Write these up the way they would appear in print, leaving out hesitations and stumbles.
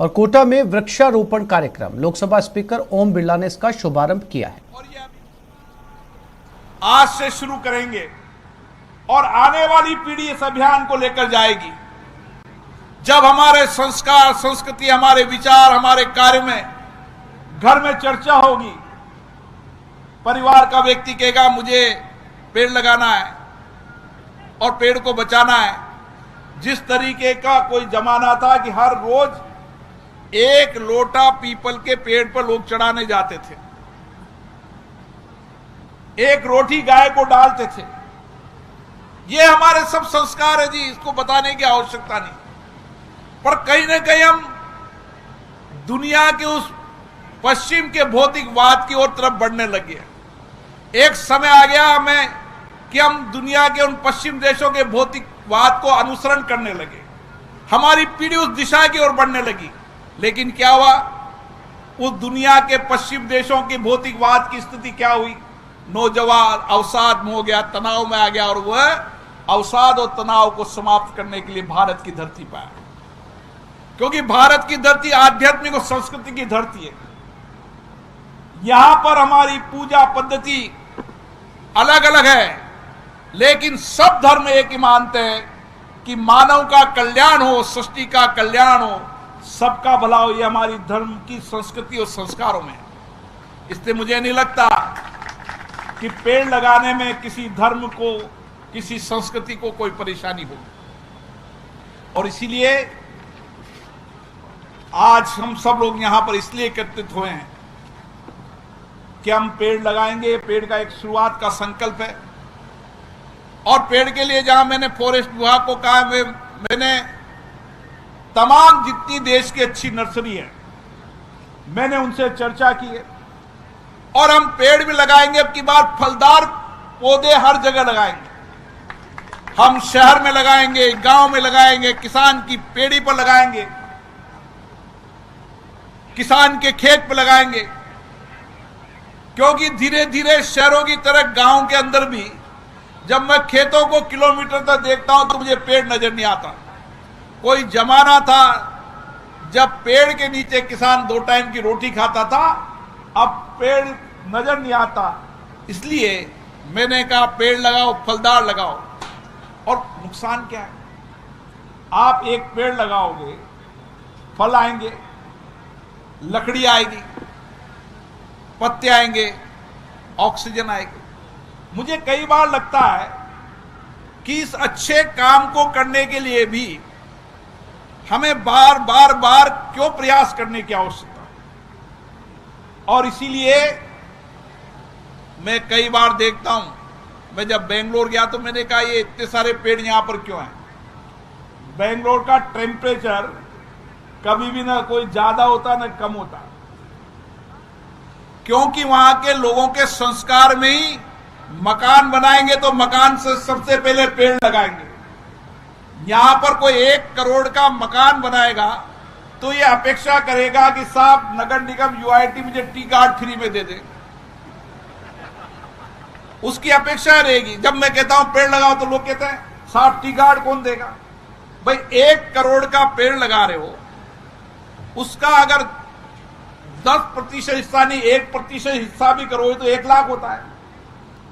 और कोटा में वृक्षारोपण कार्यक्रम लोकसभा स्पीकर ओम बिरला ने इसका शुभारंभ किया है। और ये आज से शुरू करेंगे और आने वाली पीढ़ी इस अभियान को लेकर जाएगी। जब हमारे संस्कार, संस्कृति, हमारे विचार, हमारे कार्य में घर में चर्चा होगी, परिवार का व्यक्ति कहेगा मुझे पेड़ लगाना है और पेड़ को बचाना है। जिस तरीके का कोई जमाना था कि हर रोज एक लोटा पीपल के पेड़ पर लोग चढ़ाने जाते थे, एक रोटी गाय को डालते थे, ये हमारे सब संस्कार है जी, इसको बताने की आवश्यकता नहीं। पर कहीं ना कहीं हम दुनिया के उस पश्चिम के भौतिकवाद की ओर तरफ बढ़ने लगे। एक समय आ गया हमें कि हम दुनिया के उन पश्चिम देशों के भौतिकवाद को अनुसरण करने लगे, हमारी पीढ़ी उस दिशा की ओर बढ़ने लगी। लेकिन क्या हुआ, उस दुनिया के पश्चिम देशों के भौतिकवाद की स्थिति क्या हुई? नौजवान अवसाद में हो गया, तनाव में आ गया, और वह अवसाद और तनाव को समाप्त करने के लिए भारत की धरती पर आया। क्योंकि भारत की धरती आध्यात्मिक और संस्कृति की धरती है। यहां पर हमारी पूजा पद्धति अलग अलग है, लेकिन सब धर्म एक ही मानते हैं कि मानव का कल्याण हो, सृष्टि का कल्याण हो, सबका भला हो। ये हमारी धर्म की संस्कृति और संस्कारों में है। इसलिए मुझे नहीं लगता कि पेड़ लगाने में किसी धर्म को, किसी संस्कृति को कोई परेशानी होगी। और इसीलिए आज हम सब लोग यहां पर इसलिए एकत्रित हुए हैं कि हम पेड़ लगाएंगे। पेड़ का एक शुरुआत का संकल्प है। और पेड़ के लिए जहां मैंने फॉरेस्ट विभाग को कहा, मैंने तमाम जितनी देश की अच्छी नर्सरी है, मैंने उनसे चर्चा की है। और हम पेड़ भी लगाएंगे। अब की बार फलदार पौधे हर जगह लगाएंगे। हम शहर में लगाएंगे, गांव में लगाएंगे, किसान की पेड़ी पर लगाएंगे, किसान के खेत पर लगाएंगे। क्योंकि धीरे धीरे शहरों की तरह गांव के अंदर भी जब मैं खेतों को किलोमीटर तक देखता हूं तो मुझे पेड़ नजर नहीं आता। कोई जमाना था जब पेड़ के नीचे किसान 2 टाइम की रोटी खाता था, अब पेड़ नजर नहीं आता। इसलिए मैंने कहा पेड़ लगाओ, फलदार लगाओ। और नुकसान क्या है? आप एक पेड़ लगाओगे, फल आएंगे, लकड़ी आएगी, पत्ते आएंगे, ऑक्सीजन आएगी। मुझे कई बार लगता है कि इस अच्छे काम को करने के लिए भी हमें बार बार क्यों प्रयास करने की आवश्यकता है। और इसीलिए मैं कई बार देखता हूं, मैं जब बेंगलोर गया तो मैंने कहा ये इतने सारे पेड़ यहां पर क्यों हैं? बेंगलोर का टेम्परेचर कभी भी ना कोई ज्यादा होता ना कम होता, क्योंकि वहां के लोगों के संस्कार में ही मकान बनाएंगे तो मकान से सबसे पहले पेड़ लगाएंगे। यहां पर कोई 1 करोड़ का मकान बनाएगा तो ये अपेक्षा करेगा कि साहब नगर निगम यूआईटी मुझे टी गार्ड फ्री में दे दे, उसकी अपेक्षा रहेगी। जब मैं कहता हूं पेड़ लगाओ तो लोग कहते हैं साहब टी गार्ड कौन देगा? भाई 1 करोड़ का पेड़ लगा रहे हो, उसका अगर 10% हिस्सा नहीं 1% हिस्सा भी करोगे तो 1 लाख होता है।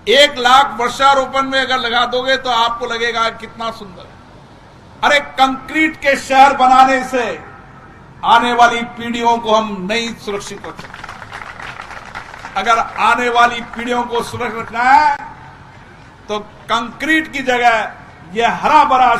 1 लाख वर्षारोपण में अगर लगा दोगे तो आपको लगेगा कितना सुंदर। अरे कंक्रीट के शहर बनाने से आने वाली पीढ़ियों को हम नहीं सुरक्षित रख सकते। अगर आने वाली पीढ़ियों को सुरक्षित रखना है तो कंक्रीट की जगह यह हरा भरा